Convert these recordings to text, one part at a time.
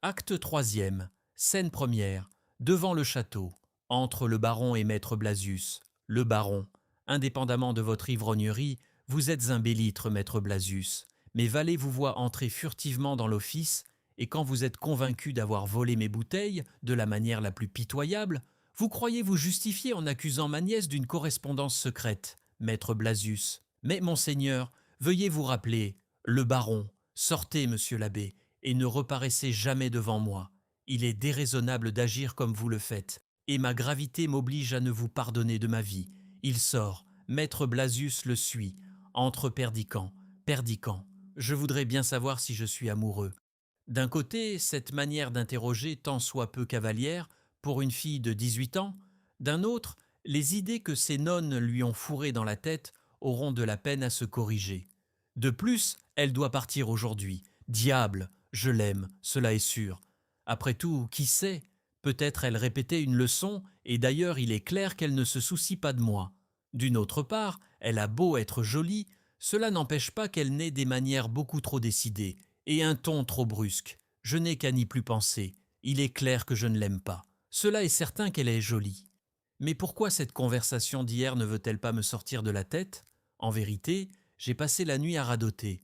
Acte troisième, scène première, devant le château, entre le baron et maître Blasius. Le baron, indépendamment de votre ivrognerie, vous êtes un bélître, maître Blasius. Mes valets vous voient entrer furtivement dans l'office, et quand vous êtes convaincu d'avoir volé mes bouteilles, de la manière la plus pitoyable, vous croyez vous justifier en accusant ma nièce d'une correspondance secrète, maître Blasius. Mais, monseigneur, veuillez vous rappeler, le baron, sortez, monsieur l'abbé, et ne reparaissez jamais devant moi. Il est déraisonnable d'agir comme vous le faites, et ma gravité m'oblige à ne vous pardonner de ma vie. Il sort, maître Blasius le suit, entre Perdicant, Perdicant. Je voudrais bien savoir si je suis amoureux. D'un côté, cette manière d'interroger tant soit peu cavalière pour une fille de 18 ans, d'un autre, les idées que ces nonnes lui ont fourrées dans la tête auront de la peine à se corriger. De plus, elle doit partir aujourd'hui. Diable, je l'aime, cela est sûr. Après tout, qui sait? Peut-être elle répétait une leçon, et d'ailleurs il est clair qu'elle ne se soucie pas de moi. D'une autre part, elle a beau être jolie, cela n'empêche pas qu'elle n'ait des manières beaucoup trop décidées, et un ton trop brusque. Je n'ai qu'à n'y plus penser. Il est clair que je ne l'aime pas. Cela est certain qu'elle est jolie. Mais pourquoi cette conversation d'hier ne veut-elle pas me sortir de la tête? En vérité, j'ai passé la nuit à radoter.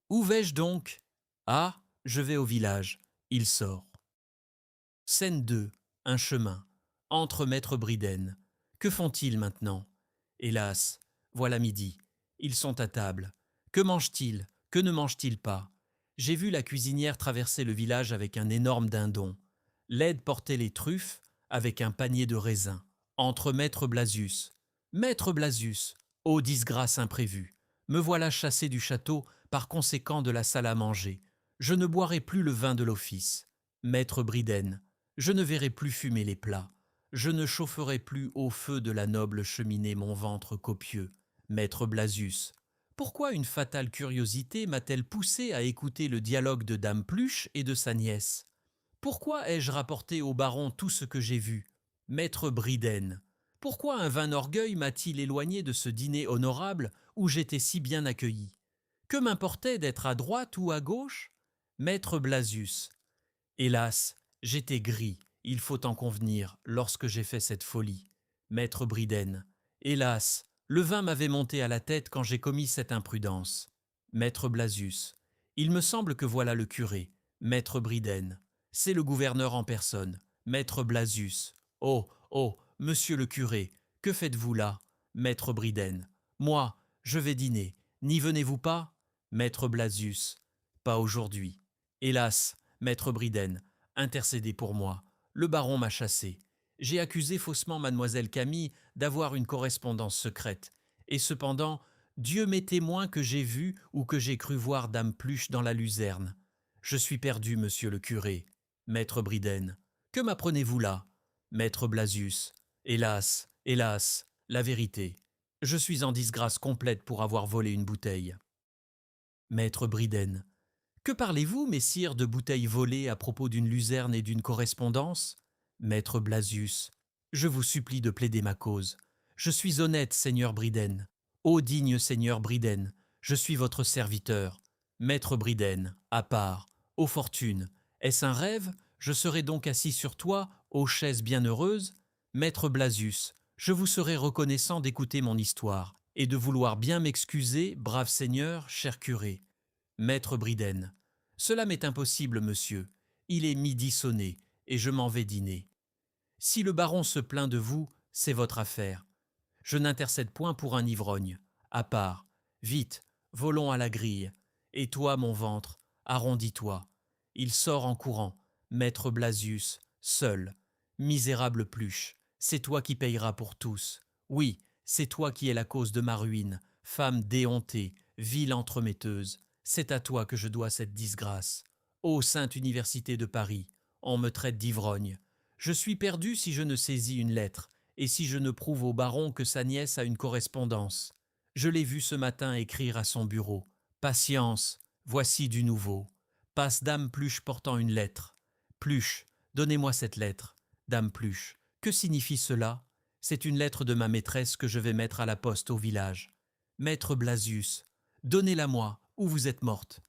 Où vais-je donc? Ah, je vais au village. Il sort. Scène 2. Un chemin. Entre maître Briden. Que font-ils maintenant? Hélas, voilà midi. Ils sont à table. Que mangent-ils? Que ne mangent-ils pas? J'ai vu la cuisinière traverser le village avec un énorme dindon. L'aide portait les truffes avec un panier de raisins. Entre maître Blasius. Maître Blasius! Ô disgrâce imprévue! Me voilà chassé du château, par conséquent de la salle à manger. Je ne boirai plus le vin de l'office. Maître Briden. Je ne verrai plus fumer les plats. Je ne chaufferai plus au feu de la noble cheminée mon ventre copieux. Maître Blasius. Pourquoi une fatale curiosité m'a-t-elle poussé à écouter le dialogue de Dame Pluche et de sa nièce? Pourquoi ai-je rapporté au baron tout ce que j'ai vu? Maître Briden. Pourquoi un vain orgueil m'a-t-il éloigné de ce dîner honorable où j'étais si bien accueilli? Que m'importait d'être à droite ou à gauche? Maître Blasius. Hélas, j'étais gris, il faut en convenir, lorsque j'ai fait cette folie. Maître Briden. Hélas, le vin m'avait monté à la tête quand j'ai commis cette imprudence. Maître Blasius. Il me semble que voilà le curé. Maître Briden. C'est le gouverneur en personne. Maître Blasius. Oh, oh, monsieur le curé, que faites-vous là? Maître Briden. Moi, je vais dîner. N'y venez-vous pas? Maître Blasius. Pas aujourd'hui. Hélas, maître Briden, intercédez pour moi. Le baron m'a chassé. J'ai accusé faussement mademoiselle Camille d'avoir une correspondance secrète. Et cependant, Dieu m'est témoin que j'ai vu ou que j'ai cru voir Dame Pluche dans la luzerne. Je suis perdu, monsieur le curé. Maître Briden. Que m'apprenez-vous là? Maître Blasius. Hélas, hélas, la vérité. Je suis en disgrâce complète pour avoir volé une bouteille. Maître Briden. Que parlez-vous, messire, de bouteilles volées à propos d'une luzerne et d'une correspondance? Maître Blasius. Je vous supplie de plaider ma cause. Je suis honnête, seigneur Briden. Ô digne seigneur Briden, je suis votre serviteur. Maître Briden, à part, ô fortune, est-ce un rêve? Je serai donc assis sur toi, ô chaise bienheureuse? Maître Blasius, je vous serai reconnaissant d'écouter mon histoire et de vouloir bien m'excuser, brave seigneur, cher curé. Maître Briden. Cela m'est impossible, monsieur. Il est midi sonné, et je m'en vais dîner. Si le baron se plaint de vous, c'est votre affaire. Je n'intercède point pour un ivrogne. À part. Vite, volons à la grille. Et toi, mon ventre, arrondis-toi. Il sort en courant. Maître Blasius, seul. Misérable Pluche, c'est toi qui payeras pour tous. Oui, c'est toi qui es la cause de ma ruine, femme déhontée, vile entremetteuse. C'est à toi que je dois cette disgrâce. Ô sainte université de Paris, on me traite d'ivrogne. Je suis perdu si je ne saisis une lettre, et si je ne prouve au baron que sa nièce a une correspondance. Je l'ai vu ce matin écrire à son bureau. Patience, voici du nouveau. Passe Dame Pluche portant une lettre. Pluche, donnez-moi cette lettre. Dame Pluche, que signifie cela? C'est une lettre de ma maîtresse que je vais mettre à la poste au village. Maître Blasius, donnez-la-moi, ou vous êtes morte.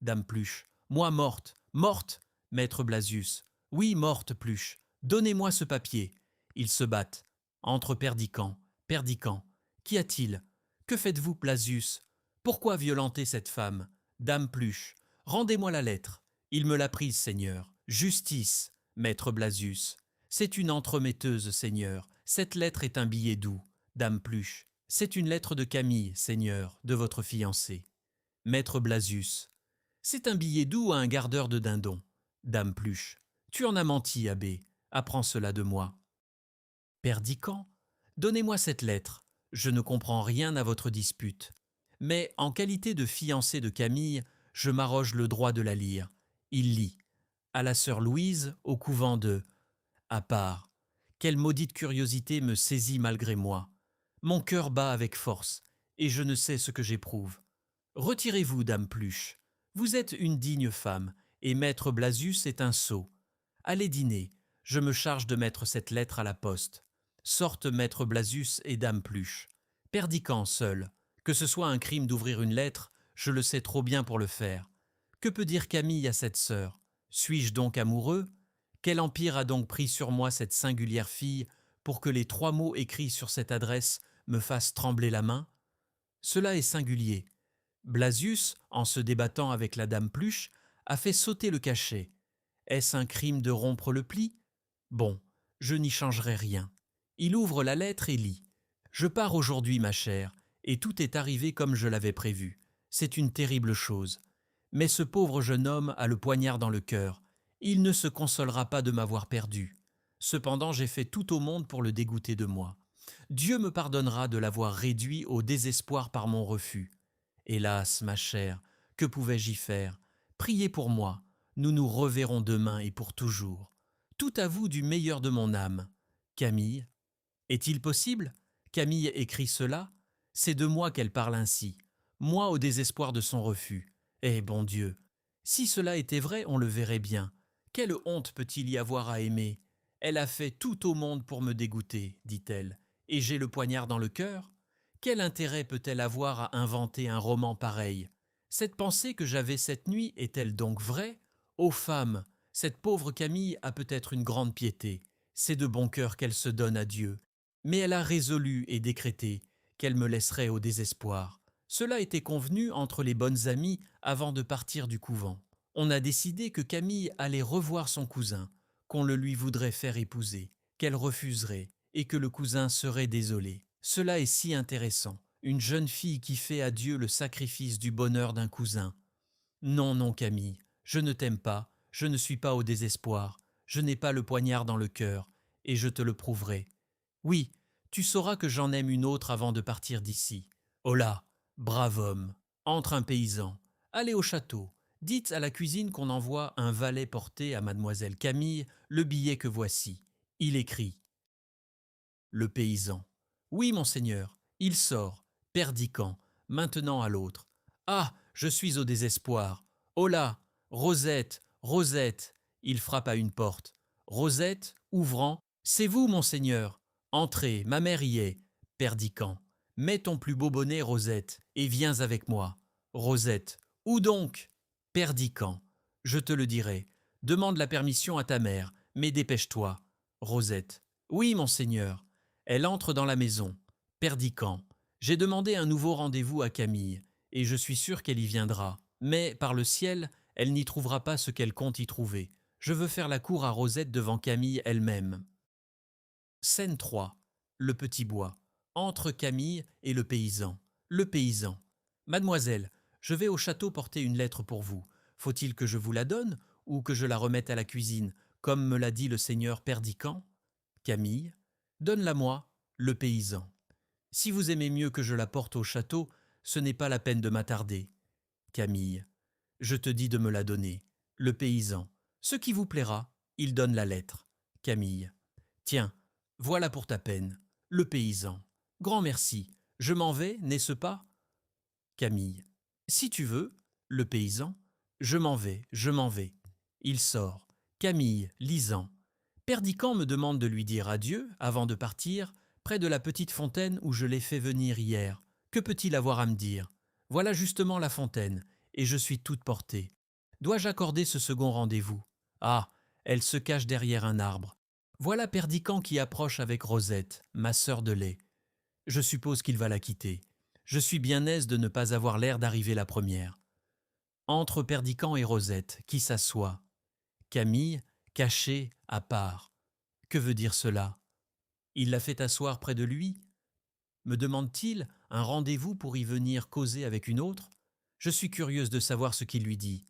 Dame Pluche, moi morte, morte? Maître Blasius. Oui, morte Pluche. Donnez-moi ce papier. Ils se battent. Entre Perdican. Perdican. Qu'y a-t-il? Que faites-vous, Blasius? Pourquoi violenter cette femme? Dame Pluche. Rendez-moi la lettre. Il me l'a prise, Seigneur. Justice, Maître Blasius. C'est une entremetteuse, Seigneur. Cette lettre est un billet doux. Dame Pluche. C'est une lettre de Camille, Seigneur, de votre fiancé. Maître Blasius. C'est un billet doux à un gardeur de dindons. Dame Pluche. Tu en as menti, abbé. Apprends cela de moi. Perdican. Donnez-moi cette lettre. Je ne comprends rien à votre dispute. Mais en qualité de fiancé de Camille, je m'arroge le droit de la lire. Il lit. À la sœur Louise, au couvent de... À part. Quelle maudite curiosité me saisit malgré moi. Mon cœur bat avec force, et je ne sais ce que j'éprouve. Retirez-vous, dame Pluche. Vous êtes une digne femme, et maître Blasius est un sot. Allez dîner, je me charge de mettre cette lettre à la poste. Sortent maître Blasius et dame Pluche. Perdican seul. Que ce soit un crime d'ouvrir une lettre, je le sais trop bien pour le faire. Que peut dire Camille à cette sœur? Suis-je donc amoureux? Quel empire a donc pris sur moi cette singulière fille pour que les 3 mots écrits sur cette adresse me fassent trembler la main? Cela est singulier. Blasius, en se débattant avec la dame Pluche, a fait sauter le cachet. Est-ce un crime de rompre le pli? Bon, je n'y changerai rien. Il ouvre la lettre et lit. Je pars aujourd'hui, ma chère, et tout est arrivé comme je l'avais prévu. C'est une terrible chose. Mais ce pauvre jeune homme a le poignard dans le cœur. Il ne se consolera pas de m'avoir perdu. Cependant, j'ai fait tout au monde pour le dégoûter de moi. Dieu me pardonnera de l'avoir réduit au désespoir par mon refus. Hélas, ma chère, que pouvais-je y faire? Priez pour moi. Nous nous reverrons demain et pour toujours. Tout à vous du meilleur de mon âme. Camille. Est-il possible? Camille écrit cela? C'est de moi qu'elle parle ainsi. Moi au désespoir de son refus. Eh bon Dieu! Si cela était vrai, on le verrait bien. Quelle honte peut-il y avoir à aimer? Elle a fait tout au monde pour me dégoûter, dit-elle. Et j'ai le poignard dans le cœur? Quel intérêt peut-elle avoir à inventer un roman pareil? Cette pensée que j'avais cette nuit est-elle donc vraie? Ô femme, cette pauvre Camille a peut-être une grande piété. C'est de bon cœur qu'elle se donne à Dieu. Mais elle a résolu et décrété qu'elle me laisserait au désespoir. Cela était convenu entre les bonnes amies avant de partir du couvent. On a décidé que Camille allait revoir son cousin, qu'on le lui voudrait faire épouser, qu'elle refuserait et que le cousin serait désolé. Cela est si intéressant, une jeune fille qui fait à Dieu le sacrifice du bonheur d'un cousin. Non, non, Camille, je ne t'aime pas, je ne suis pas au désespoir, je n'ai pas le poignard dans le cœur, et je te le prouverai. Oui, tu sauras que j'en aime une autre avant de partir d'ici. Oh là, brave homme, entre un paysan, allez au château, dites à la cuisine qu'on envoie un valet porter à mademoiselle Camille le billet que voici. Il écrit. Le paysan. Oui, monseigneur, il sort, Perdican, maintenant à l'autre. Ah, je suis au désespoir. Oh là, Rosette, Rosette. Il frappe à une porte. Rosette, ouvrant. C'est vous, monseigneur. Entrez, ma mère y est. Perdican. Mets ton plus beau bonnet, Rosette, et viens avec moi. Rosette. Où donc? Perdican. Je te le dirai. Demande la permission à ta mère, mais dépêche-toi. Rosette. Oui, monseigneur. Elle entre dans la maison. Perdican. J'ai demandé un nouveau rendez-vous à Camille, et je suis sûr qu'elle y viendra. Mais, par le ciel, elle n'y trouvera pas ce qu'elle compte y trouver. Je veux faire la cour à Rosette devant Camille elle-même. Scène 3. Le petit bois. Entre Camille et le paysan. Le paysan. Mademoiselle, je vais au château porter une lettre pour vous. Faut-il que je vous la donne ou que je la remette à la cuisine, comme me l'a dit le seigneur Perdican? Camille. Donne-la-moi, le paysan. Si vous aimez mieux que je la porte au château, ce n'est pas la peine de m'attarder. Camille. Je te dis de me la donner. Le paysan. Ce qui vous plaira. Il donne la lettre. Camille. Tiens, voilà pour ta peine. Le paysan. Grand merci. Je m'en vais, n'est-ce pas? Camille. Si tu veux. Le paysan. Je m'en vais, je m'en vais. Il sort. Camille, lisant. Perdican me demande de lui dire adieu, avant de partir, près de la petite fontaine où je l'ai fait venir hier. Que peut-il avoir à me dire? Voilà justement la fontaine, et je suis toute portée. Dois-je accorder ce second rendez-vous? Ah, elle se cache derrière un arbre. Voilà Perdican qui approche avec Rosette, ma sœur de lait. Je suppose qu'il va la quitter. Je suis bien aise de ne pas avoir l'air d'arriver la première. Entre Perdican et Rosette, qui s'assoit. Camille, cachée, à part. Que veut dire cela? Il la fait asseoir près de lui? Me demande-t-il un rendez-vous pour y venir causer avec une autre? Je suis curieuse de savoir ce qu'il lui dit.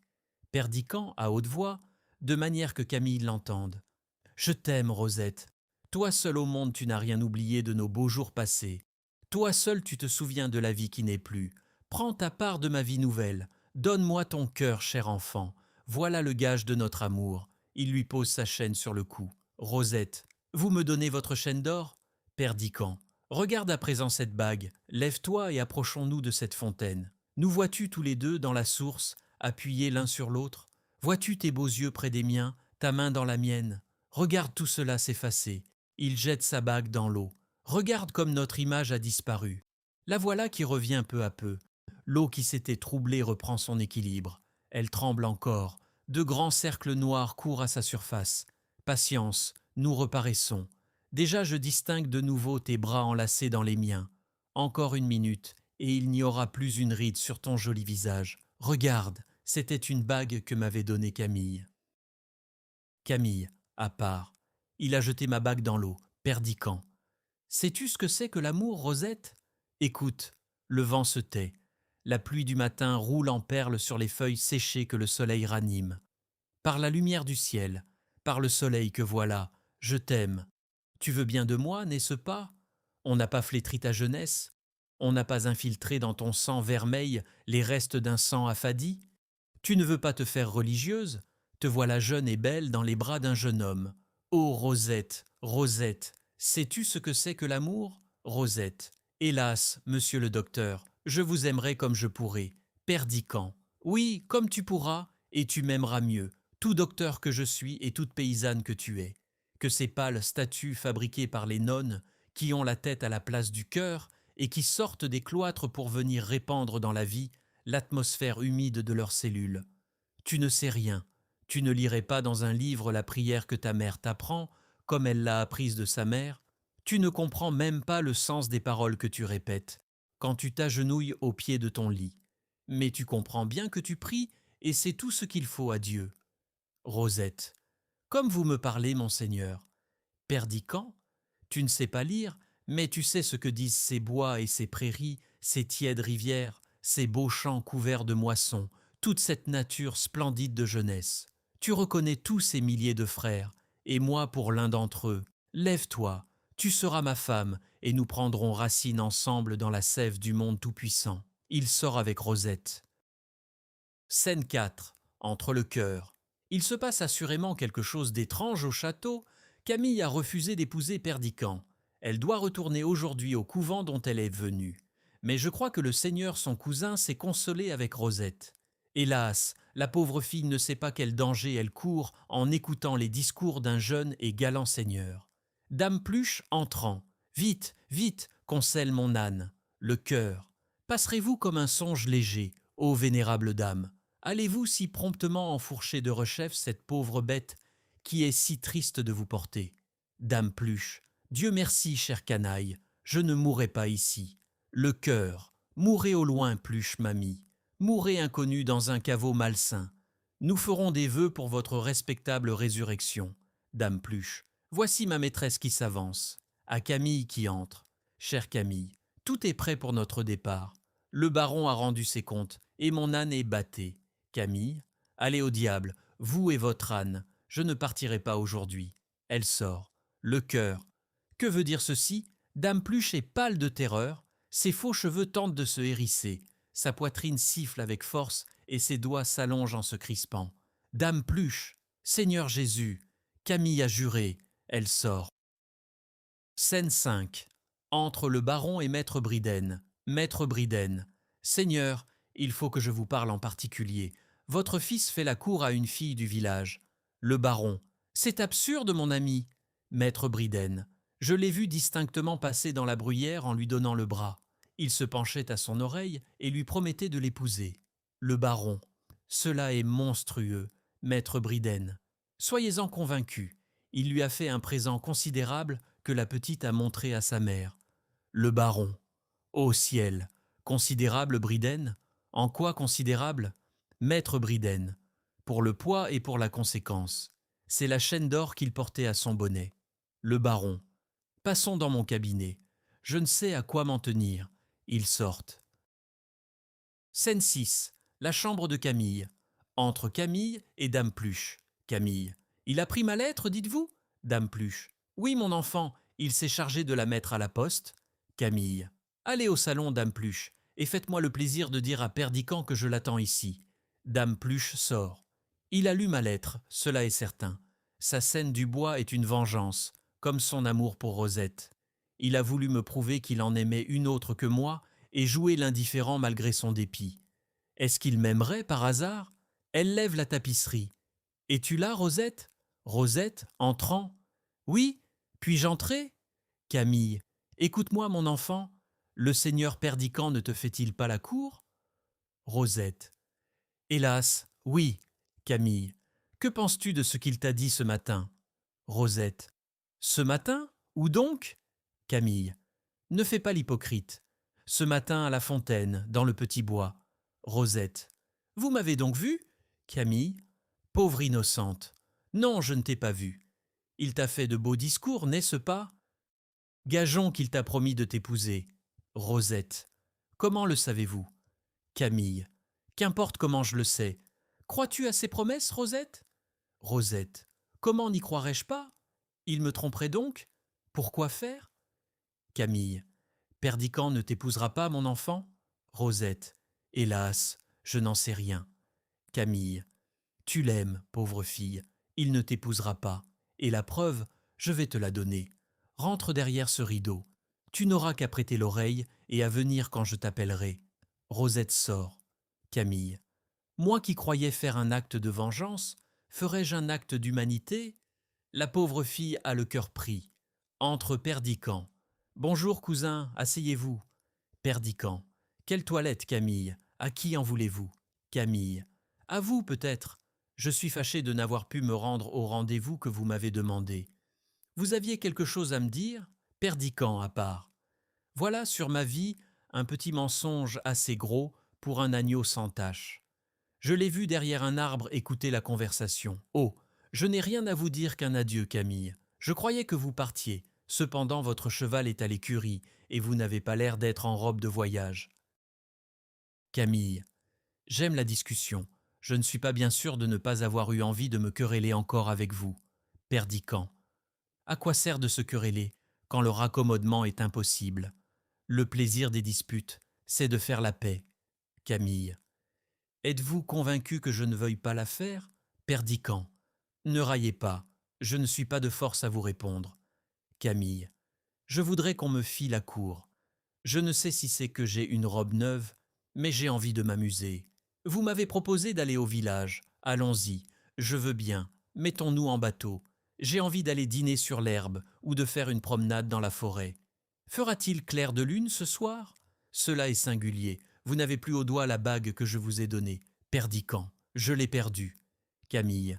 Perdican, à haute voix, de manière que Camille l'entende. Je t'aime, Rosette. Toi seule au monde tu n'as rien oublié de nos beaux jours passés. Toi seule tu te souviens de la vie qui n'est plus. Prends ta part de ma vie nouvelle. Donne-moi ton cœur, cher enfant. Voilà le gage de notre amour. Il lui pose sa chaîne sur le cou. Rosette, vous me donnez votre chaîne d'or? Perdican, regarde à présent cette bague. Lève-toi et approchons-nous de cette fontaine. Nous vois-tu tous les deux dans la source, appuyés l'un sur l'autre? Vois-tu tes beaux yeux près des miens, ta main dans la mienne? Regarde tout cela s'effacer. Il jette sa bague dans l'eau. Regarde comme notre image a disparu. La voilà qui revient peu à peu. L'eau qui s'était troublée reprend son équilibre. Elle tremble encore. De grands cercles noirs courent à sa surface. Patience, nous reparaissons. Déjà je distingue de nouveau tes bras enlacés dans les miens. Encore une minute, et il n'y aura plus une ride sur ton joli visage. Regarde, c'était une bague que m'avait donnée Camille. Camille, à part. Il a jeté ma bague dans l'eau, Perdican. Sais-tu ce que c'est que l'amour, Rosette? Écoute, le vent se tait. La pluie du matin roule en perles sur les feuilles séchées que le soleil ranime. Par la lumière du ciel, par le soleil que voilà, je t'aime. Tu veux bien de moi, n'est-ce pas? On n'a pas flétri ta jeunesse? On n'a pas infiltré dans ton sang vermeil les restes d'un sang affadi? Tu ne veux pas te faire religieuse? Te voilà jeune et belle dans les bras d'un jeune homme. Ô Rosette, Rosette, sais-tu ce que c'est que l'amour? Rosette, hélas, monsieur le docteur, je vous aimerai comme je pourrai. Perdican, oui, comme tu pourras, et tu m'aimeras mieux, tout docteur que je suis et toute paysanne que tu es. Que ces pâles statues fabriquées par les nonnes, qui ont la tête à la place du cœur, et qui sortent des cloîtres pour venir répandre dans la vie l'atmosphère humide de leurs cellules. Tu ne sais rien, tu ne lirais pas dans un livre la prière que ta mère t'apprend, comme elle l'a apprise de sa mère, tu ne comprends même pas le sens des paroles que tu répètes, quand tu t'agenouilles au pied de ton lit. Mais tu comprends bien que tu pries, et c'est tout ce qu'il faut à Dieu. Rosette, comme vous me parlez, monseigneur. Perdican, tu ne sais pas lire, mais tu sais ce que disent ces bois et ces prairies, ces tièdes rivières, ces beaux champs couverts de moissons, toute cette nature splendide de jeunesse. Tu reconnais tous ces milliers de frères, et moi pour l'un d'entre eux. Lève-toi, tu seras ma femme, et nous prendrons racine ensemble dans la sève du monde tout-puissant. Il sort avec Rosette. Scène 4. Entre le cœur. Il se passe assurément quelque chose d'étrange au château. Camille a refusé d'épouser Perdican. Elle doit retourner aujourd'hui au couvent dont elle est venue. Mais je crois que le seigneur son cousin s'est consolé avec Rosette. Hélas, la pauvre fille ne sait pas quel danger elle court en écoutant les discours d'un jeune et galant seigneur. Dame Pluche entrant. Vite, vite, concèle mon âne. Le cœur. Passerez-vous comme un songe léger, ô vénérable dame? Allez-vous si promptement enfourcher de rechef cette pauvre bête qui est si triste de vous porter? Dame Pluche, Dieu merci, chère canaille, je ne mourrai pas ici. Le cœur, mourrez au loin, Pluche, mamie. Mourrez inconnu dans un caveau malsain. Nous ferons des vœux pour votre respectable résurrection. Dame Pluche, voici ma maîtresse qui s'avance. À Camille qui entre. Chère Camille, tout est prêt pour notre départ. Le baron a rendu ses comptes, et mon âne est batté. Camille, allez au diable, vous et votre âne, je ne partirai pas aujourd'hui. Elle sort. Le cœur. Que veut dire ceci? Dame Pluche est pâle de terreur, ses faux cheveux tentent de se hérisser, sa poitrine siffle avec force et ses doigts s'allongent en se crispant. Dame Pluche, Seigneur Jésus, Camille a juré, elle sort. Scène 5. Entre le baron et Maître Briden. Maître Briden. Seigneur, il faut que je vous parle en particulier. Votre fils fait la cour à une fille du village. Le baron. C'est absurde, mon ami. Maître Briden. Je l'ai vu distinctement passer dans la bruyère en lui donnant le bras. Il se penchait à son oreille et lui promettait de l'épouser. Le baron. Cela est monstrueux. Maître Briden. Soyez-en convaincus, il lui a fait un présent considérable que la petite a montré à sa mère. Le baron. Ô ciel! Considérable, Bryden? En quoi considérable? Maître Bryden. Pour le poids et pour la conséquence. C'est la chaîne d'or qu'il portait à son bonnet. Le baron. Passons dans mon cabinet. Je ne sais à quoi m'en tenir. Ils sortent. Scène 6. La chambre de Camille. Entre Camille et Dame Pluche. Camille. Il a pris ma lettre, dites-vous? Dame Pluche. Oui, mon enfant, il s'est chargé de la mettre à la poste. Camille. Allez au salon, Dame Pluche, et faites-moi le plaisir de dire à Perdican que je l'attends ici. Dame Pluche sort. Il a lu ma lettre, cela est certain. Sa scène du bois est une vengeance, comme son amour pour Rosette. Il a voulu me prouver qu'il en aimait une autre que moi et jouer l'indifférent malgré son dépit. Est-ce qu'il m'aimerait par hasard? Elle lève la tapisserie. Es-tu là, Rosette? Rosette, entrant. Oui, puis-je entrer? Camille. Écoute-moi, mon enfant. Le seigneur Perdican ne te fait-il pas la cour? Rosette. Hélas, oui. Camille. Que penses-tu de ce qu'il t'a dit ce matin? Rosette. Ce matin? Où donc? Camille. Ne fais pas l'hypocrite. Ce matin à la fontaine, dans le petit bois. Rosette. Vous m'avez donc vue? Camille. Pauvre innocente. Non, je ne t'ai pas vue. Il t'a fait de beaux discours, n'est-ce pas? Gageons qu'il t'a promis de t'épouser. Rosette. Comment le savez-vous? Camille. Qu'importe comment je le sais. Crois-tu à ces promesses, Rosette? Rosette. Comment n'y croirais-je pas? Il me tromperait donc? Pourquoi faire? Camille. Perdican ne t'épousera pas, mon enfant? Rosette. Hélas, je n'en sais rien. Camille. Tu l'aimes, pauvre fille. Il ne t'épousera pas. Et la preuve, je vais te la donner. Rentre derrière ce rideau. Tu n'auras qu'à prêter l'oreille et à venir quand je t'appellerai. Rosette sort. Camille. Moi qui croyais faire un acte de vengeance, ferais-je un acte d'humanité? La pauvre fille a le cœur pris. Entre Perdican. Bonjour, cousin, asseyez-vous. Perdican. Quelle toilette, Camille? À qui en voulez-vous? Camille. À vous, peut-être. Je suis fâché de n'avoir pu me rendre au rendez-vous que vous m'avez demandé. Vous aviez quelque chose à me dire? Perdican à part. Voilà, sur ma vie, un petit mensonge assez gros pour un agneau sans tache. Je l'ai vu derrière un arbre écouter la conversation. Oh, je n'ai rien à vous dire qu'un adieu, Camille. Je croyais que vous partiez. Cependant, votre cheval est à l'écurie, et vous n'avez pas l'air d'être en robe de voyage. Camille. J'aime la discussion. Je ne suis pas bien sûr de ne pas avoir eu envie de me quereller encore avec vous. Perdican. À quoi sert de se quereller quand le raccommodement est impossible? Le plaisir des disputes, c'est de faire la paix. Camille. Êtes-vous convaincu que je ne veuille pas la faire? Perdican. Ne raillez pas, je ne suis pas de force à vous répondre. Camille. Je voudrais qu'on me fît la cour. Je ne sais si c'est que j'ai une robe neuve, mais j'ai envie de m'amuser. Vous m'avez proposé d'aller au village. Allons-y, je veux bien. Mettons-nous en bateau. J'ai envie d'aller dîner sur l'herbe ou de faire une promenade dans la forêt. Fera-t-il clair de lune ce soir? Cela est singulier. Vous n'avez plus au doigt la bague que je vous ai donnée. Perdican, je l'ai perdue. Camille.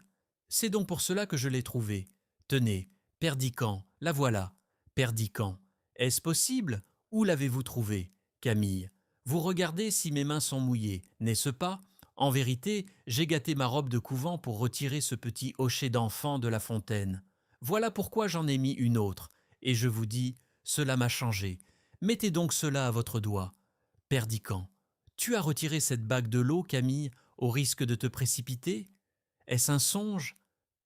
C'est donc pour cela que je l'ai trouvée. Tenez, Perdican, la voilà. Perdican. Est-ce possible? Où l'avez-vous trouvée? Camille. Vous regardez si mes mains sont mouillées, n'est-ce pas? En vérité, j'ai gâté ma robe de couvent pour retirer ce petit hocher d'enfant de la fontaine. Voilà pourquoi j'en ai mis une autre. Et je vous dis, cela m'a changé. Mettez donc cela à votre doigt. Perdican. Tu as retiré cette bague de l'eau, Camille, au risque de te précipiter? Est-ce un songe?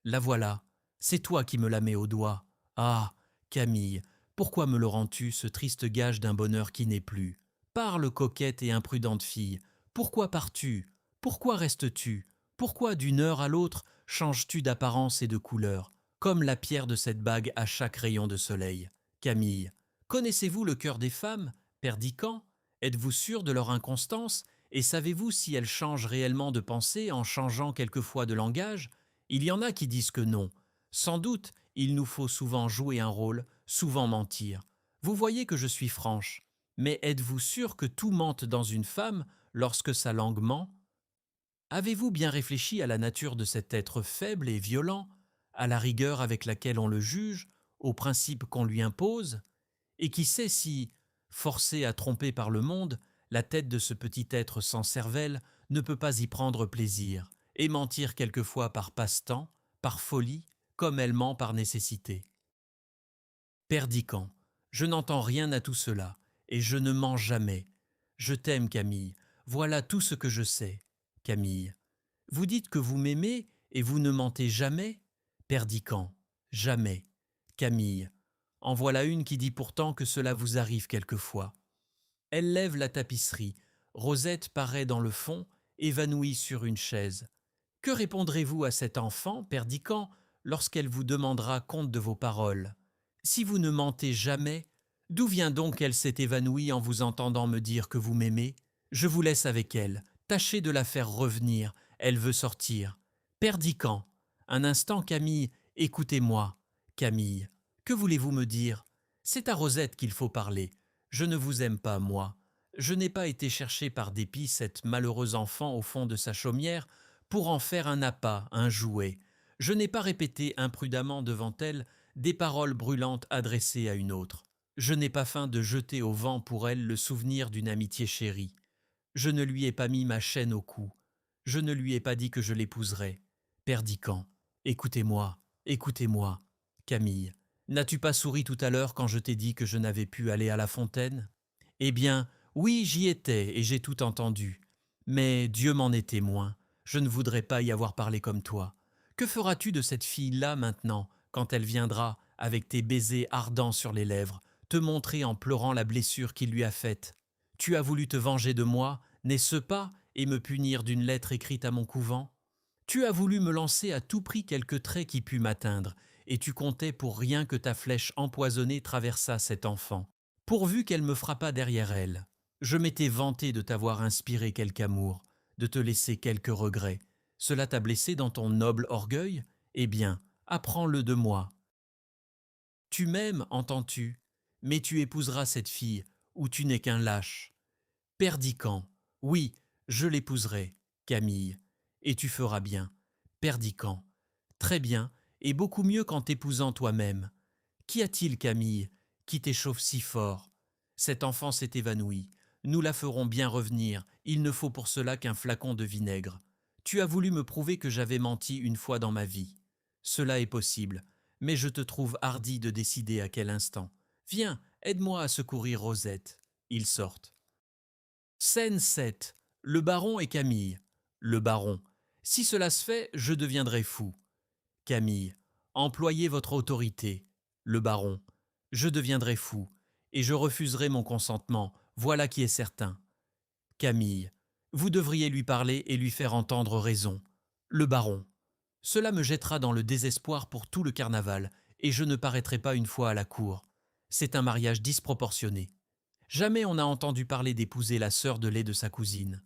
La voilà. C'est toi qui me la mets au doigt. Ah, Camille, pourquoi me le rends-tu, ce triste gage d'un bonheur qui n'est plus? Parle, coquette et imprudente fille. Pourquoi pars-tu? Pourquoi restes-tu? Pourquoi d'une heure à l'autre changes-tu d'apparence et de couleur, comme la pierre de cette bague à chaque rayon de soleil? Camille. Connaissez-vous le cœur des femmes? Perdican? Êtes-vous sûr de leur inconstance? Et savez-vous si elles changent réellement de pensée en changeant quelquefois de langage? Il y en a qui disent que non. Sans doute, il nous faut souvent jouer un rôle, souvent mentir. Vous voyez que je suis franche. Mais êtes-vous sûr que tout mente dans une femme lorsque sa langue ment? Avez-vous bien réfléchi à la nature de cet être faible et violent? à la rigueur avec laquelle on le juge, aux principes qu'on lui impose, et qui sait si, forcé à tromper par le monde, la tête de ce petit être sans cervelle ne peut pas y prendre plaisir, et mentir quelquefois par passe-temps, par folie, comme elle ment par nécessité. Perdican, je n'entends rien à tout cela, et je ne mens jamais. Je t'aime, Camille, voilà tout ce que je sais. Camille, vous dites que vous m'aimez, et vous ne mentez jamais? Perdican, jamais. Camille, en voilà une qui dit pourtant que cela vous arrive quelquefois. Elle lève la tapisserie. Rosette paraît dans le fond, évanouie sur une chaise. Que répondrez-vous à cet enfant, Perdican, lorsqu'elle vous demandera compte de vos paroles? Si vous ne mentez jamais, d'où vient donc qu'elle s'est évanouie en vous entendant me dire que vous m'aimez? Je vous laisse avec elle. Tâchez de la faire revenir. Elle veut sortir. Perdican. Un instant, Camille, écoutez-moi. Camille, que voulez-vous me dire? C'est à Rosette qu'il faut parler. Je ne vous aime pas, moi. Je n'ai pas été chercher par dépit cette malheureuse enfant au fond de sa chaumière pour en faire un appât, un jouet. Je n'ai pas répété imprudemment devant elle des paroles brûlantes adressées à une autre. Je n'ai pas feint de jeter au vent pour elle le souvenir d'une amitié chérie. Je ne lui ai pas mis ma chaîne au cou. Je ne lui ai pas dit que je l'épouserais. Perdican, écoutez-moi, écoutez-moi. Camille, n'as-tu pas souri tout à l'heure quand je t'ai dit que je n'avais pu aller à la fontaine? Eh bien, oui, j'y étais et j'ai tout entendu. Mais Dieu m'en est témoin. Je ne voudrais pas y avoir parlé comme toi. Que feras-tu de cette fille-là maintenant, quand elle viendra, avec tes baisers ardents sur les lèvres, te montrer en pleurant la blessure qu'il lui a faite? Tu as voulu te venger de moi, n'est-ce pas, et me punir d'une lettre écrite à mon couvent? Tu as voulu me lancer à tout prix quelque trait qui pût m'atteindre, et tu comptais pour rien que ta flèche empoisonnée traversât cet enfant, pourvu qu'elle me frappât derrière elle. Je m'étais vanté de t'avoir inspiré quelque amour, de te laisser quelque regret. Cela t'a blessé dans ton noble orgueil? Eh bien, apprends-le de moi. Tu m'aimes, entends-tu? Mais tu épouseras cette fille, ou tu n'es qu'un lâche. Perdican, oui, je l'épouserai, Camille, et tu feras bien. Perdican, très bien, et beaucoup mieux qu'en t'épousant toi-même. Qu'y a-t-il, Camille, qui t'échauffe si fort? Cette enfant s'est évanouie. Nous la ferons bien revenir. Il ne faut pour cela qu'un flacon de vinaigre. Tu as voulu me prouver que j'avais menti une fois dans ma vie. Cela est possible, mais je te trouve hardi de décider à quel instant. Viens, aide-moi à secourir Rosette. Ils sortent. Scène 7. Le baron et Camille. Le baron. Si cela se fait, je deviendrai fou. Camille. Employez votre autorité. Le baron. Je deviendrai fou, et je refuserai mon consentement, voilà qui est certain. Camille. Vous devriez lui parler et lui faire entendre raison. Le baron. Cela me jettera dans le désespoir pour tout le carnaval, et je ne paraîtrai pas une fois à la cour. C'est un mariage disproportionné. Jamais on n'a entendu parler d'épouser la sœur de lait de sa cousine.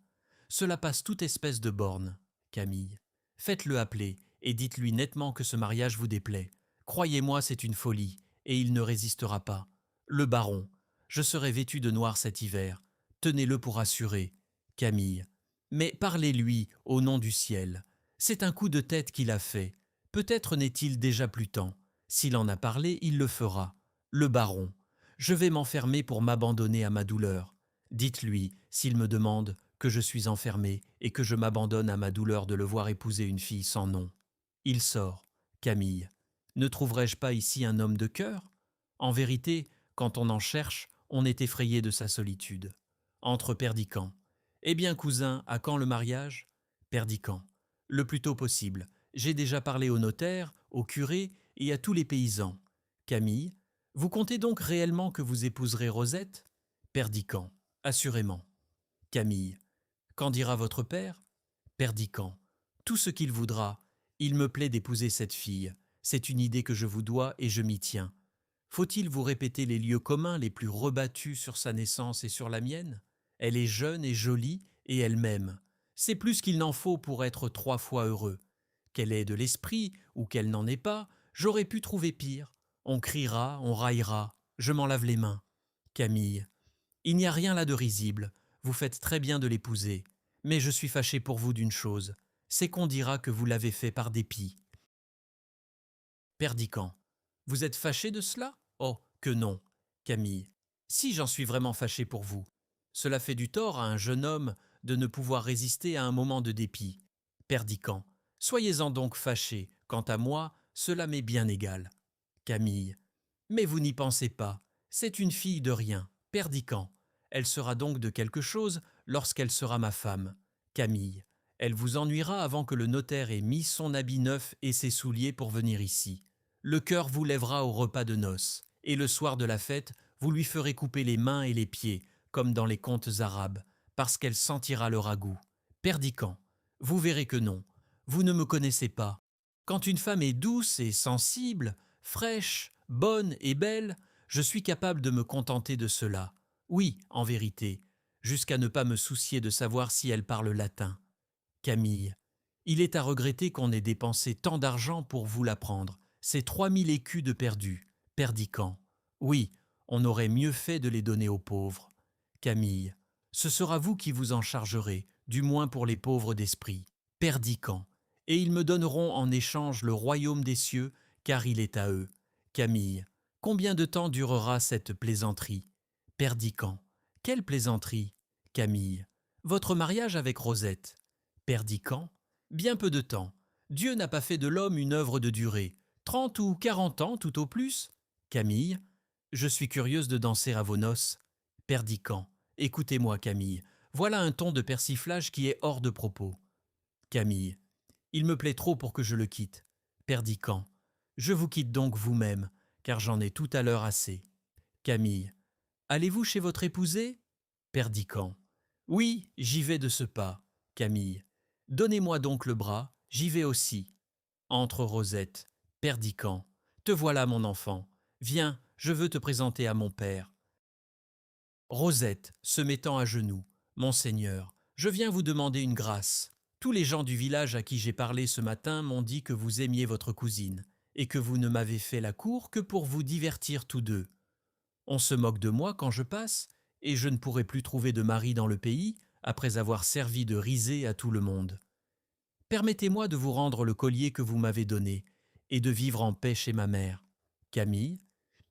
Cela passe toute espèce de borne. Camille. Faites-le appeler, et dites-lui nettement que ce mariage vous déplaît. Croyez-moi, c'est une folie, et il ne résistera pas. Le baron. Je serai vêtu de noir cet hiver. Tenez-le pour assuré. Camille. Mais parlez-lui, au nom du ciel. C'est un coup de tête qu'il a fait. Peut-être n'est-il déjà plus temps. S'il en a parlé, il le fera. Le baron. Je vais m'enfermer pour m'abandonner à ma douleur. Dites-lui, s'il me demande, que je suis enfermé et que je m'abandonne à ma douleur de le voir épouser une fille sans nom. Il sort. Camille. Ne trouverai-je pas ici un homme de cœur? En vérité, quand on en cherche, on est effrayé de sa solitude. Entre Perdican. Eh bien, cousin, à quand le mariage? Perdican. Le plus tôt possible. J'ai déjà parlé au notaire, au curé et à tous les paysans. Camille. Vous comptez donc réellement que vous épouserez Rosette? Perdican. Assurément. Camille. Qu'en dira votre père? Perdican. Tout ce qu'il voudra. Il me plaît d'épouser cette fille. C'est une idée que je vous dois et je m'y tiens. Faut-il vous répéter les lieux communs les plus rebattus sur sa naissance et sur la mienne? Elle est jeune et jolie et elle m'aime. C'est plus qu'il n'en faut pour être 3 fois heureux. Qu'elle ait de l'esprit ou qu'elle n'en ait pas, j'aurais pu trouver pire. On criera, on raillera, je m'en lave les mains. Camille. Il n'y a rien là de risible. Vous faites très bien de l'épouser. Mais je suis fâché pour vous d'une chose, c'est qu'on dira que vous l'avez fait par dépit. Perdican. Vous êtes fâché de cela? Oh, que non. Camille. Si j'en suis vraiment fâché pour vous. Cela fait du tort à un jeune homme de ne pouvoir résister à un moment de dépit. Perdican. Soyez-en donc fâché. Quant à moi, cela m'est bien égal. Camille. Mais vous n'y pensez pas. C'est une fille de rien. Perdican. Elle sera donc de quelque chose lorsqu'elle sera ma femme. Camille. Elle vous ennuiera avant que le notaire ait mis son habit neuf et ses souliers pour venir ici. Le cœur vous lèvera au repas de noces, et le soir de la fête, vous lui ferez couper les mains et les pieds, comme dans les contes arabes, parce qu'elle sentira le ragoût. Perdican. Vous verrez que non. Vous ne me connaissez pas. Quand une femme est douce et sensible, fraîche, bonne et belle, je suis capable de me contenter de cela. Oui, en vérité, jusqu'à ne pas me soucier de savoir si elle parle latin. Camille. Il est à regretter qu'on ait dépensé tant d'argent pour vous l'apprendre. C'est 3000 écus de perdus. Perdican. Oui, on aurait mieux fait de les donner aux pauvres. Camille. Ce sera vous qui vous en chargerez, du moins pour les pauvres d'esprit. Perdican. Et ils me donneront en échange le royaume des cieux, car il est à eux. Camille. Combien de temps durera cette plaisanterie? Perdican. Quelle plaisanterie? Camille. Votre mariage avec Rosette. Perdican. Bien peu de temps. Dieu n'a pas fait de l'homme une œuvre de durée. 30 ou 40 ans tout au plus. Camille. Je suis curieuse de danser à vos noces. Perdican. Écoutez-moi, Camille. Voilà un ton de persiflage qui est hors de propos. Camille. Il me plaît trop pour que je le quitte. Perdican. Je vous quitte donc vous-même, car j'en ai tout à l'heure assez. Camille. Allez-vous chez votre épousée? Perdican. Oui, j'y vais de ce pas. Camille. Donnez-moi donc le bras, j'y vais aussi. Entre Rosette. Perdican. Te voilà, mon enfant. Viens, je veux te présenter à mon père. Rosette, se mettant à genoux. Monseigneur, je viens vous demander une grâce. Tous les gens du village à qui j'ai parlé ce matin m'ont dit que vous aimiez votre cousine, et que vous ne m'avez fait la cour que pour vous divertir tous deux. On se moque de moi quand je passe, et je ne pourrai plus trouver de mari dans le pays, après avoir servi de risée à tout le monde. Permettez-moi de vous rendre le collier que vous m'avez donné, et de vivre en paix chez ma mère. Camille,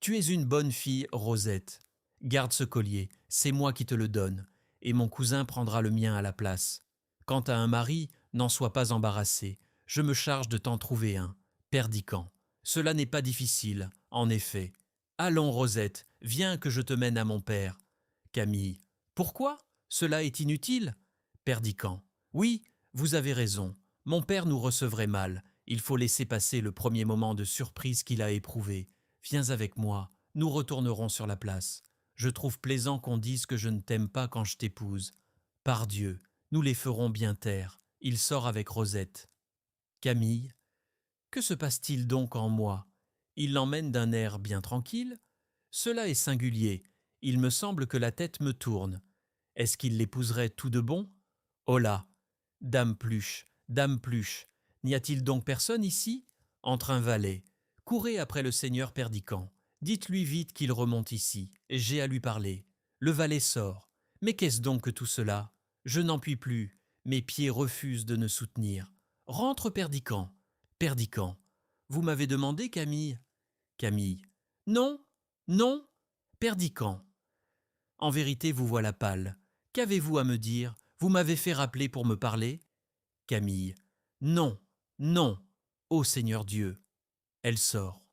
tu es une bonne fille, Rosette. Garde ce collier, c'est moi qui te le donne, et mon cousin prendra le mien à la place. Quant à un mari, n'en sois pas embarrassé, je me charge de t'en trouver un. Perdican. Cela n'est pas difficile, en effet. Allons, Rosette, viens que je te mène à mon père. Camille. Pourquoi? Cela est inutile. Perdican. Oui, vous avez raison. Mon père nous recevrait mal. Il faut laisser passer le premier moment de surprise qu'il a éprouvé. Viens avec moi, nous retournerons sur la place. Je trouve plaisant qu'on dise que je ne t'aime pas quand je t'épouse. Pardieu, nous les ferons bien taire. Il sort avec Rosette. Camille. Que se passe-t-il donc en moi? Il l'emmène d'un air bien tranquille. Cela est singulier. Il me semble que la tête me tourne. Est-ce qu'il l'épouserait tout de bon? Oh là! Dame Pluche, n'y a-t-il donc personne ici? Entre un valet. Courez après le seigneur Perdican. Dites-lui vite qu'il remonte ici. J'ai à lui parler. Le valet sort. Mais qu'est-ce donc que tout cela? Je n'en puis plus. Mes pieds refusent de ne soutenir. Rentre, Perdican. Perdican. Vous m'avez demandé, Camille? Camille. Non, non. Perdican. En vérité, vous voilà pâle. Qu'avez-vous à me dire? Vous m'avez fait rappeler pour me parler? Camille. Non, non. Ô Seigneur Dieu. Elle sort.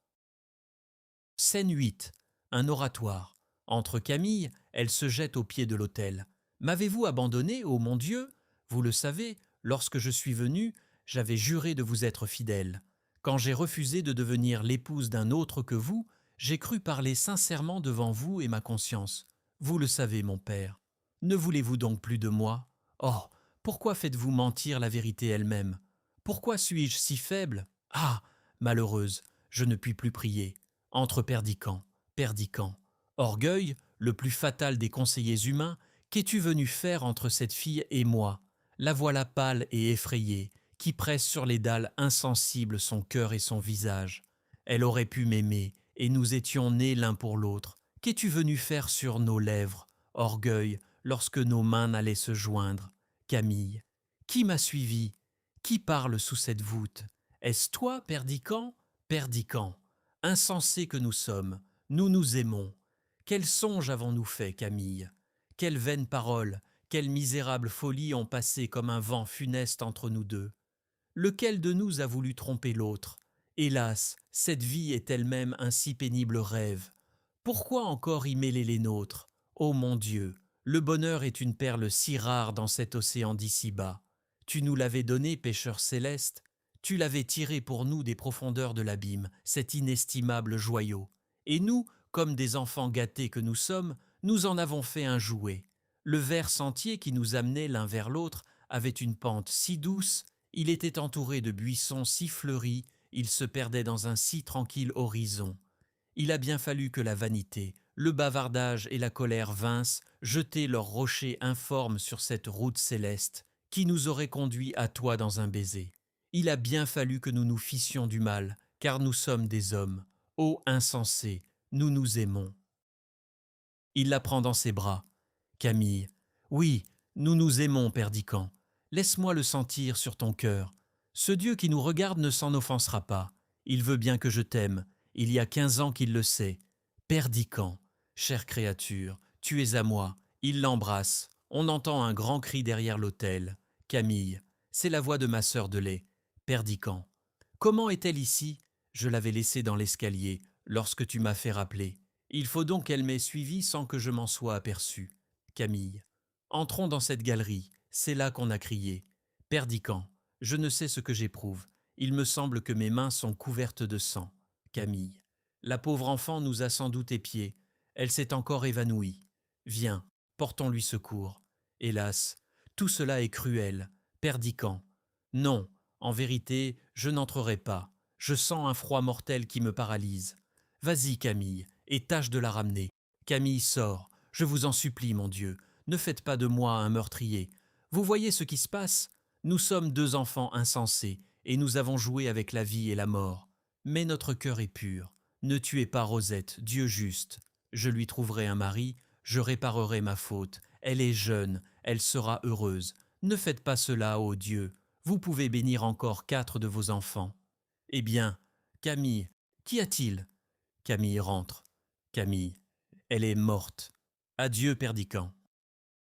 Scène 8. Un oratoire. Entre Camille, elle se jette au pied de l'autel. M'avez-vous abandonné, ô mon Dieu? Vous le savez, lorsque je suis venu, j'avais juré de vous être fidèle. Quand j'ai refusé de devenir l'épouse d'un autre que vous, j'ai cru parler sincèrement devant vous et ma conscience. Vous le savez, mon père. Ne voulez-vous donc plus de moi? Oh, pourquoi faites-vous mentir la vérité elle-même? Pourquoi suis-je si faible? Ah, malheureuse, je ne puis plus prier. Entre Perdican, Perdican. Orgueil, le plus fatal des conseillers humains, qu'es-tu venu faire entre cette fille et moi? La voilà pâle et effrayée, qui presse sur les dalles insensibles son cœur et son visage. Elle aurait pu m'aimer, et nous étions nés l'un pour l'autre. Qu'es-tu venu faire sur nos lèvres, orgueil, lorsque nos mains n'allaient se joindre? Camille. Qui m'a suivi? Qui parle sous cette voûte? Est-ce toi, Perdican? Perdicant, insensés que nous sommes, nous nous aimons. Quel songe avons-nous fait, Camille? Quelles vaines paroles, quelle misérable folie ont passé comme un vent funeste entre nous deux? Lequel de nous a voulu tromper l'autre? Hélas, cette vie est elle-même un si pénible rêve. Pourquoi encore y mêler les nôtres? Ô mon Dieu, le bonheur est une perle si rare dans cet océan d'ici-bas. Tu nous l'avais donné, pécheur céleste, tu l'avais tiré pour nous des profondeurs de l'abîme, cet inestimable joyau. Et nous, comme des enfants gâtés que nous sommes, nous en avons fait un jouet. Le vert sentier qui nous amenait l'un vers l'autre avait une pente si douce, il était entouré de buissons si fleuris, il se perdait dans un si tranquille horizon. Il a bien fallu que la vanité, le bavardage et la colère vinssent jeter leurs rochers informes sur cette route céleste qui nous aurait conduits à toi dans un baiser. Il a bien fallu que nous nous fissions du mal, car nous sommes des hommes. Ô insensés, nous nous aimons. Il la prend dans ses bras. Camille, oui, nous nous aimons, Perdicant. Laisse-moi le sentir sur ton cœur. Ce Dieu qui nous regarde ne s'en offensera pas. Il veut bien que je t'aime. Il y a 15 ans qu'il le sait. Perdicant, chère créature, tu es à moi. Il l'embrasse. On entend un grand cri derrière l'autel. Camille, c'est la voix de ma sœur de lait. Perdicant. Comment est-elle ici? Je l'avais laissée dans l'escalier, lorsque tu m'as fait rappeler. Il faut donc qu'elle m'ait suivi sans que je m'en sois aperçu. Camille. Entrons dans cette galerie, c'est là qu'on a crié. Perdicant, je ne sais ce que j'éprouve. Il me semble que mes mains sont couvertes de sang. Camille. La pauvre enfant nous a sans doute épiés. Elle s'est encore évanouie. Viens, portons-lui secours. Hélas, tout cela est cruel. Perdicant. Non, en vérité, je n'entrerai pas. Je sens un froid mortel qui me paralyse. Vas-y, Camille, et tâche de la ramener. Camille, sors. Je vous en supplie, mon Dieu, ne faites pas de moi un meurtrier. Vous voyez ce qui se passe? Nous sommes deux enfants insensés, et nous avons joué avec la vie et la mort. Mais notre cœur est pur. Ne tuez pas Rosette, Dieu juste. Je lui trouverai un mari, je réparerai ma faute. Elle est jeune, elle sera heureuse. Ne faites pas cela, ô Dieu. Vous pouvez bénir encore 4 de vos enfants. Eh bien, Camille, qu'y a-t-il? Camille rentre. Camille, elle est morte. Adieu, Perdicant.